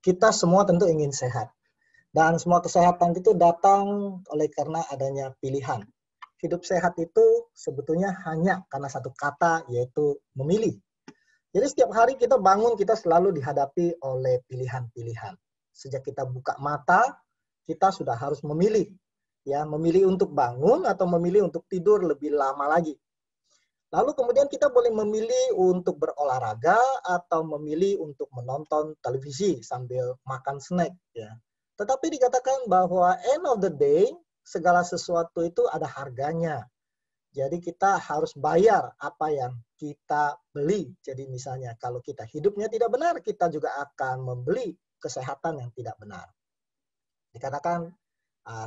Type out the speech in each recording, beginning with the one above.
Kita semua tentu ingin sehat. Dan semua kesehatan itu datang oleh karena adanya pilihan. Hidup sehat itu sebetulnya hanya karena satu kata, yaitu memilih. Jadi setiap hari kita bangun, kita selalu dihadapi oleh pilihan-pilihan. Sejak kita buka mata, kita sudah harus memilih. Ya, memilih untuk bangun atau memilih untuk tidur lebih lama lagi. Lalu kemudian kita boleh memilih untuk berolahraga atau memilih untuk menonton televisi sambil makan snack. Ya. Tetapi dikatakan bahwa end of the day, segala sesuatu itu ada harganya. Jadi kita harus bayar apa yang kita beli. Jadi misalnya kalau kita hidupnya tidak benar, kita juga akan membeli kesehatan yang tidak benar. Dikatakan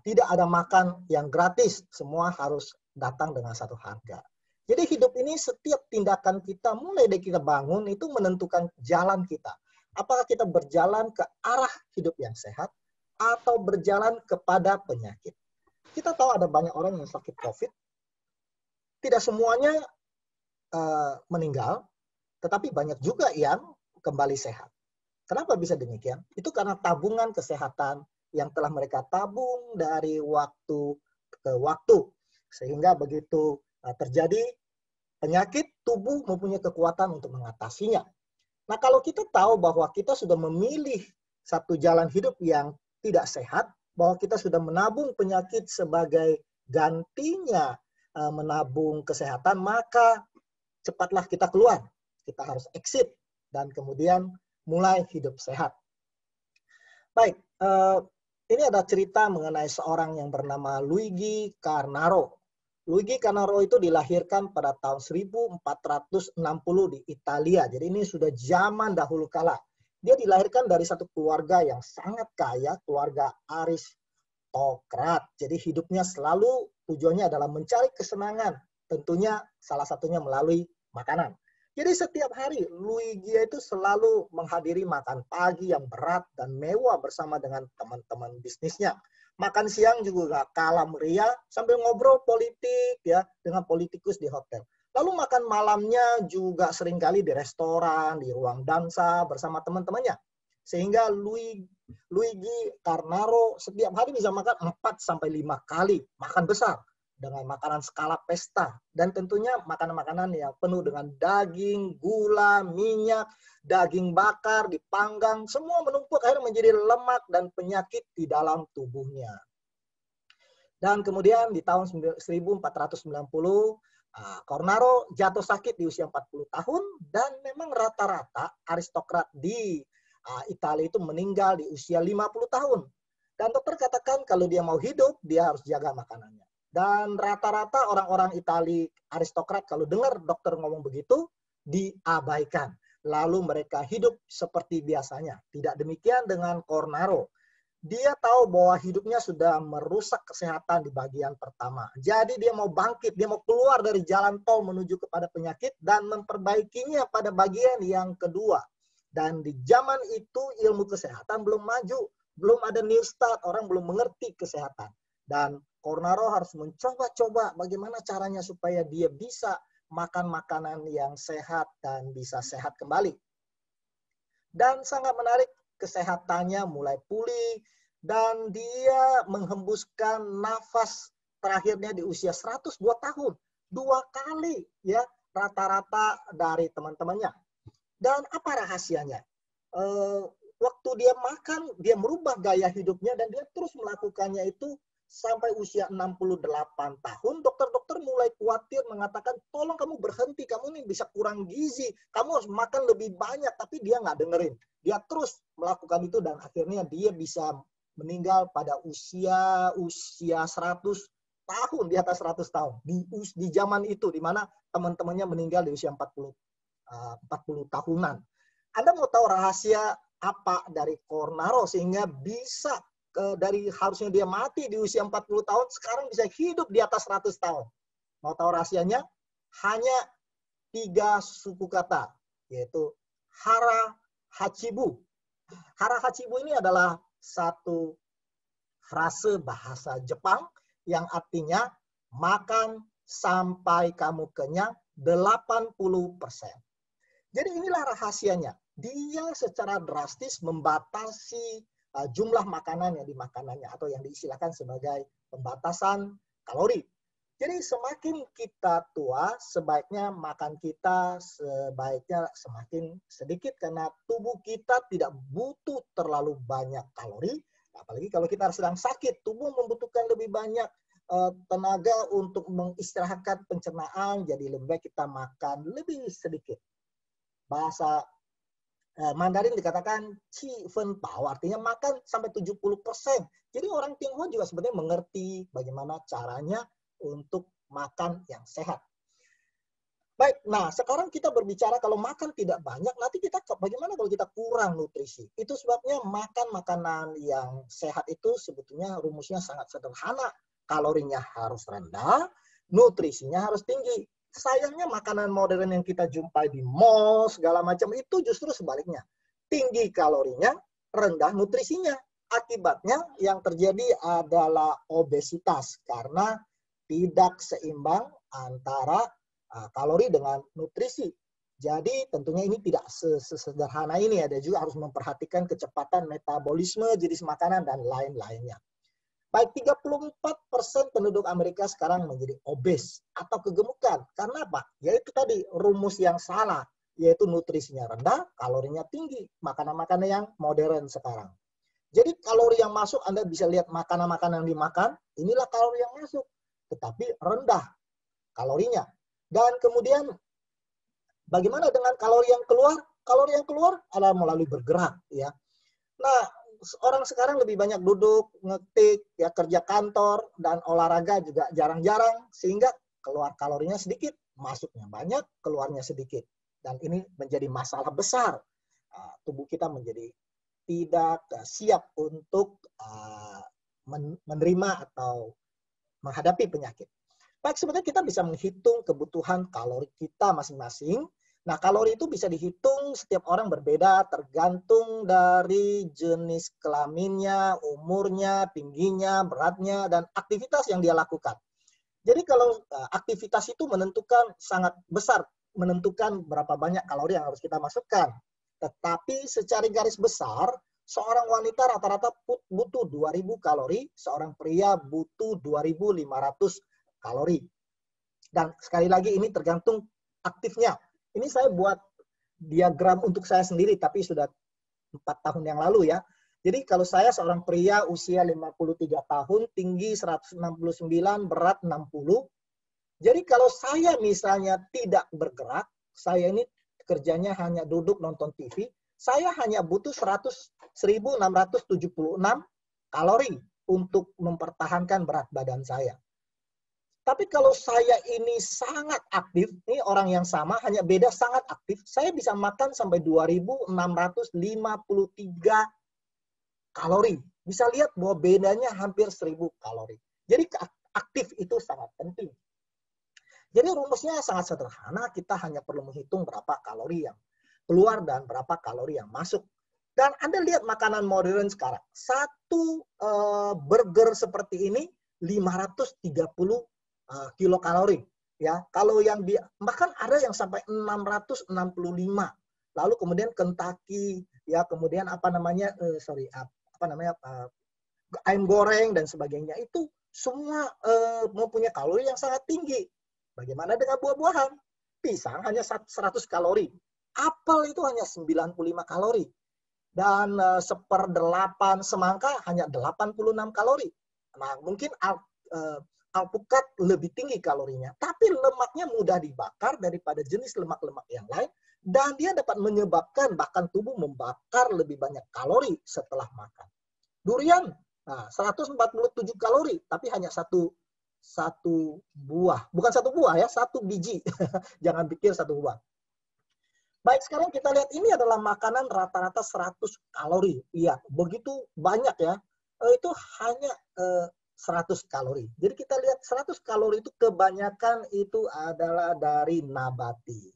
tidak ada makan yang gratis, semua harus datang dengan satu harga. Jadi hidup ini setiap tindakan kita, mulai dari kita bangun, itu menentukan jalan kita. Apakah kita berjalan ke arah hidup yang sehat, atau berjalan kepada penyakit. Kita tahu ada banyak orang yang sakit COVID, tidak semuanya meninggal, tetapi banyak juga yang kembali sehat. Kenapa bisa demikian? Itu karena tabungan kesehatan yang telah mereka tabung dari waktu ke waktu. Sehingga begitu terjadi penyakit, tubuh mempunyai kekuatan untuk mengatasinya. Nah, kalau kita tahu bahwa kita sudah memilih satu jalan hidup yang tidak sehat, bahwa kita sudah menabung penyakit sebagai gantinya menabung kesehatan, maka cepatlah kita keluar. Kita harus exit dan kemudian mulai hidup sehat. Baik, ini ada cerita mengenai seorang yang bernama Luigi Carnaro. Luigi Carnaro itu dilahirkan pada tahun 1460 di Italia. Jadi ini sudah zaman dahulu kala. Dia dilahirkan dari satu keluarga yang sangat kaya, keluarga aristokrat. Jadi hidupnya selalu tujuannya adalah mencari kesenangan. Tentunya salah satunya melalui makanan. Jadi setiap hari Luigi itu selalu menghadiri makan pagi yang berat dan mewah bersama dengan teman-teman bisnisnya. Makan siang juga gak kalah meriah sambil ngobrol politik ya dengan politikus di hotel. Lalu makan malamnya juga seringkali di restoran, di ruang dansa bersama teman-temannya. Sehingga Luigi Carnaro setiap hari bisa makan 4-5 kali makan besar dengan makanan skala pesta. Dan tentunya makanan-makanan yang penuh dengan daging, gula, minyak, daging bakar, dipanggang, semua menumpuk akhirnya menjadi lemak dan penyakit di dalam tubuhnya. Dan kemudian di tahun 1490, Carnaro jatuh sakit di usia 40 tahun dan memang rata-rata aristokrat di Italia itu meninggal di usia 50 tahun. Dan dokter katakan kalau dia mau hidup, dia harus jaga makanannya. Dan rata-rata orang-orang Italia aristokrat kalau dengar dokter ngomong begitu, diabaikan. Lalu mereka hidup seperti biasanya. Tidak demikian dengan Carnaro. Dia tahu bahwa hidupnya sudah merusak kesehatan di bagian pertama. Jadi dia mau bangkit, dia mau keluar dari jalan tol menuju kepada penyakit dan memperbaikinya pada bagian yang kedua. Dan di zaman itu ilmu kesehatan belum maju, belum ada new start, orang belum mengerti kesehatan. Dan Carnaro harus mencoba-coba bagaimana caranya supaya dia bisa makan makanan yang sehat dan bisa sehat kembali. Dan sangat menarik, kesehatannya mulai pulih dan dia menghembuskan nafas terakhirnya di usia 102 tahun. 2 kali ya rata-rata dari teman-temannya. Dan apa rahasianya? Waktu dia makan, dia merubah gaya hidupnya dan dia terus melakukannya itu sampai usia 68 tahun. Dokter-dokter mulai khawatir mengatakan, tolong kamu berhenti, kamu ini bisa kurang gizi, kamu harus makan lebih banyak. Tapi dia nggak dengerin. Dia terus melakukan itu dan akhirnya dia bisa meninggal pada usia 100 tahun, di atas 100 tahun. Di zaman itu, di mana teman-temannya meninggal di usia 40 tahunan. Anda mau tahu rahasia apa dari Carnaro sehingga bisa dari harusnya dia mati di usia 40 tahun, sekarang bisa hidup di atas 100 tahun. Mau tahu rahasianya? Hanya 3 suku kata, yaitu hara hachibu. Hara hachibu ini adalah satu frase bahasa Jepang yang artinya makan sampai kamu kenyang 80%. Jadi inilah rahasianya. dia secara drastis membatasi jumlah makanan yang dimakanannya atau yang diistilahkan sebagai pembatasan kalori. Jadi semakin kita tua, sebaiknya makan kita sebaiknya semakin sedikit karena tubuh kita tidak butuh terlalu banyak kalori. Apalagi kalau kita sedang sakit, tubuh membutuhkan lebih banyak tenaga untuk mengistirahatkan pencernaan, jadi lebih baik kita makan lebih sedikit. Bahasa Mandarin dikatakan Qi Fen Pao, artinya makan sampai 70%. Jadi orang Tionghoa juga sebenarnya mengerti bagaimana caranya untuk makan yang sehat. Baik, nah sekarang kita berbicara kalau makan tidak banyak, nanti kita bagaimana kalau kita kurang nutrisi? Itu sebabnya makan makanan yang sehat itu sebetulnya rumusnya sangat sederhana. Kalorinya harus rendah, nutrisinya harus tinggi. Sayangnya makanan modern yang kita jumpai di mall segala macam itu justru sebaliknya. Tinggi kalorinya, rendah nutrisinya. Akibatnya yang terjadi adalah obesitas karena tidak seimbang antara kalori dengan nutrisi. Jadi tentunya ini tidak sesederhana ini. Ada juga harus memperhatikan kecepatan metabolisme jenis makanan dan lain-lainnya. Baik, 34% penduduk Amerika sekarang menjadi obes atau kegemukan. Karena apa? Yaitu tadi rumus yang salah, yaitu nutrisinya rendah, kalorinya tinggi. Makanan-makanan yang modern sekarang. Jadi kalori yang masuk, Anda bisa lihat makanan-makanan yang dimakan, inilah kalori yang masuk. Tetapi rendah kalorinya. Dan kemudian bagaimana dengan kalori yang keluar? Kalori yang keluar adalah melalui bergerak, ya. Nah, orang sekarang lebih banyak duduk, ngetik, ya kerja kantor dan olahraga juga jarang-jarang sehingga keluar kalorinya sedikit, masuknya banyak, keluarnya sedikit. Dan ini menjadi masalah besar. Tubuh kita menjadi tidak siap untuk menerima atau menghadapi penyakit. Baik, sebenarnya kita bisa menghitung kebutuhan kalori kita masing-masing. Nah, kalori itu bisa dihitung setiap orang berbeda tergantung dari jenis kelaminnya, umurnya, tingginya, beratnya, dan aktivitas yang dia lakukan. Jadi kalau aktivitas itu menentukan sangat besar, menentukan berapa banyak kalori yang harus kita masukkan. Tetapi secara garis besar, seorang wanita rata-rata butuh 2.000 kalori, seorang pria butuh 2.500 kalori. Dan sekali lagi ini tergantung aktifnya. Ini saya buat diagram untuk saya sendiri, tapi sudah 4 tahun yang lalu ya. Jadi kalau saya seorang pria usia 53 tahun, tinggi 169, berat 60. Jadi kalau saya misalnya tidak bergerak, saya ini kerjanya hanya duduk nonton TV, saya hanya butuh 1.676 kalori untuk mempertahankan berat badan saya. Tapi kalau saya ini sangat aktif, ini orang yang sama, hanya beda sangat aktif, saya bisa makan sampai 2.653 kalori. Bisa lihat bahwa bedanya hampir 1.000 kalori. Jadi aktif itu sangat penting. Jadi rumusnya sangat sederhana, kita hanya perlu menghitung berapa kalori yang keluar dan berapa kalori yang masuk. Dan Anda lihat makanan modern sekarang, satu burger seperti ini 530 kilokalori, ya. Kalau yang bahkan ada yang sampai 665. Lalu kemudian Kentucky, ya, kemudian ayam goreng dan sebagainya itu semua mempunyai kalori yang sangat tinggi. Bagaimana dengan buah-buahan? Pisang hanya 100 kalori. Apel itu hanya 95 kalori. Dan 1/8 semangka hanya 86 kalori. Nah, mungkin alpukat lebih tinggi kalorinya, tapi lemaknya mudah dibakar daripada jenis lemak-lemak yang lain, dan dia dapat menyebabkan bahkan tubuh membakar lebih banyak kalori setelah makan. Durian, 147 kalori, tapi hanya satu buah. Bukan satu buah ya, satu biji. Jangan pikir satu buah. Baik, sekarang kita lihat ini adalah makanan rata-rata 100 kalori. Iya, begitu banyak ya. Itu hanya 100 kalori. Jadi kita lihat 100 kalori itu kebanyakan itu adalah dari nabati.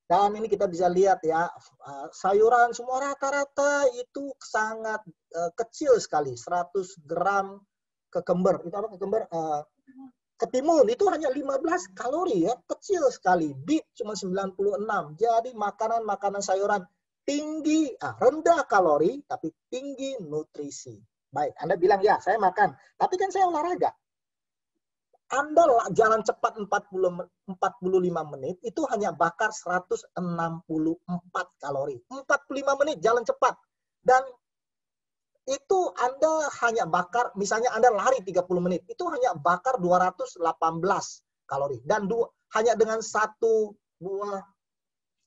Dan ini kita bisa lihat ya, sayuran semua rata-rata itu sangat kecil sekali. 100 gram kekember. Itu apa kekember? Ketimun itu hanya 15 kalori ya, kecil sekali. Beet cuma 96. Jadi makanan-makanan sayuran rendah kalori, tapi tinggi nutrisi. Baik, Anda bilang, ya saya makan, tapi kan saya olahraga. Anda jalan cepat 45 menit, itu hanya bakar 164 kalori. 45 menit jalan cepat. Dan itu Anda hanya bakar, misalnya Anda lari 30 menit, itu hanya bakar 218 kalori. Dan hanya dengan satu buah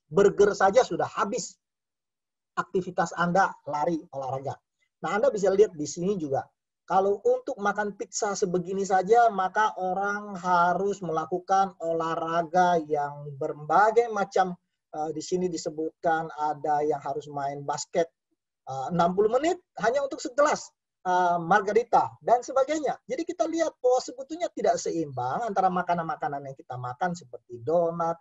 burger saja sudah habis aktivitas Anda lari olahraga. Nah, Anda bisa lihat di sini juga. Kalau untuk makan pizza sebegini saja, maka orang harus melakukan olahraga yang berbagai macam. Di sini disebutkan ada yang harus main basket 60 menit hanya untuk segelas margarita dan sebagainya. Jadi kita lihat bahwa sebetulnya tidak seimbang antara makanan-makanan yang kita makan seperti donat,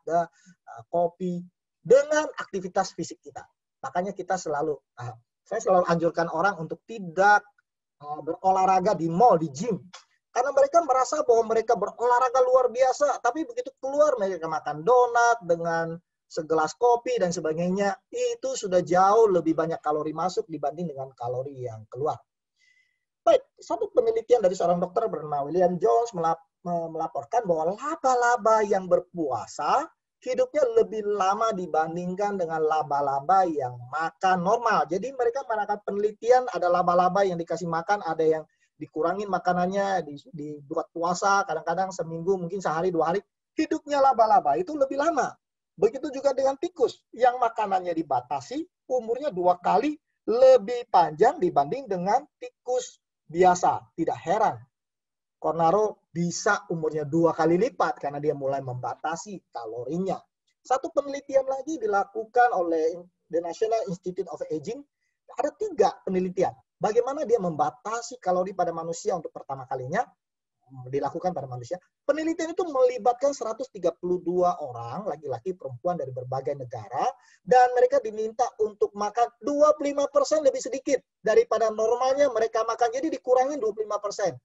kopi, dengan aktivitas fisik kita. Makanya kita saya selalu anjurkan orang untuk tidak berolahraga di mall, di gym. Karena mereka merasa bahwa mereka berolahraga luar biasa, tapi begitu keluar mereka makan donat dengan segelas kopi dan sebagainya, itu sudah jauh lebih banyak kalori masuk dibanding dengan kalori yang keluar. Baik, satu penelitian dari seorang dokter bernama William Jones melaporkan bahwa laba-laba yang berpuasa hidupnya lebih lama dibandingkan dengan laba-laba yang makan normal. Jadi mereka melakukan penelitian, ada laba-laba yang dikasih makan, ada yang dikurangin makanannya, dibuat puasa, kadang-kadang seminggu, mungkin sehari, 2 hari, hidupnya laba-laba itu lebih lama. Begitu juga dengan tikus, yang makanannya dibatasi, umurnya 2 kali lebih panjang dibanding dengan tikus biasa. Tidak heran Cornaro bisa umurnya 2 kali lipat karena dia mulai membatasi kalorinya. Satu penelitian lagi dilakukan oleh The National Institute of Aging. Ada 3 penelitian. Bagaimana dia membatasi kalori pada manusia untuk pertama kalinya dilakukan pada manusia. Penelitian itu melibatkan 132 orang, laki-laki, perempuan dari berbagai negara, dan mereka diminta untuk makan 25% lebih sedikit daripada normalnya mereka makan. Jadi dikurangin 25%.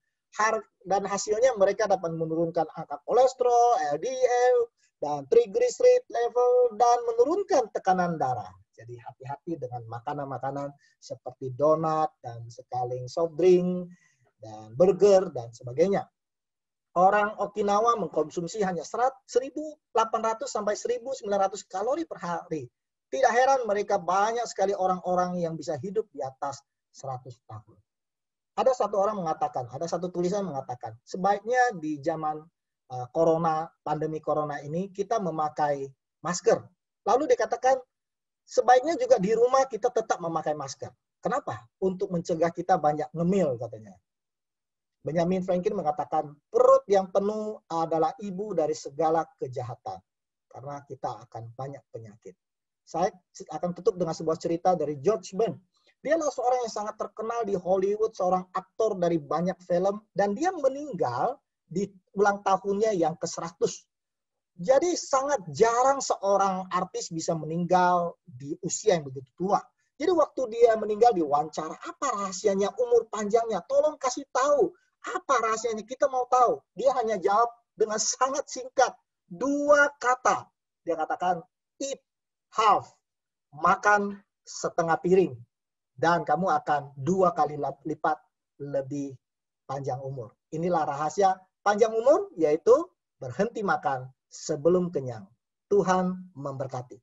Dan hasilnya mereka dapat menurunkan angka kolesterol, LDL, dan triglyceride level, dan menurunkan tekanan darah. Jadi hati-hati dengan makanan-makanan seperti donat, dan sekaling soft drink, dan burger, dan sebagainya. Orang Okinawa mengkonsumsi hanya 1.800 sampai 1.900 kalori per hari. Tidak heran mereka banyak sekali orang-orang yang bisa hidup di atas 100 tahun. Ada satu orang mengatakan, ada satu tulisan mengatakan, sebaiknya di zaman pandemi corona ini kita memakai masker. Lalu dikatakan, sebaiknya juga di rumah kita tetap memakai masker. Kenapa? Untuk mencegah kita banyak ngemil katanya. Benjamin Franklin mengatakan, perut yang penuh adalah ibu dari segala kejahatan. Karena kita akan banyak penyakit. Saya akan tutup dengan sebuah cerita dari George Burns. Dia adalah seorang yang sangat terkenal di Hollywood, seorang aktor dari banyak film, dan dia meninggal di ulang tahunnya yang ke-100. Jadi sangat jarang seorang artis bisa meninggal di usia yang begitu tua. Jadi waktu dia meninggal diwawancara, apa rahasianya umur panjangnya? Tolong kasih tahu, apa rahasianya? Kita mau tahu. Dia hanya jawab dengan sangat singkat, 2 kata. Dia katakan, eat half, makan setengah piring. Dan kamu akan 2 kali lipat lebih panjang umur. Inilah rahasia panjang umur, yaitu berhenti makan sebelum kenyang. Tuhan memberkati.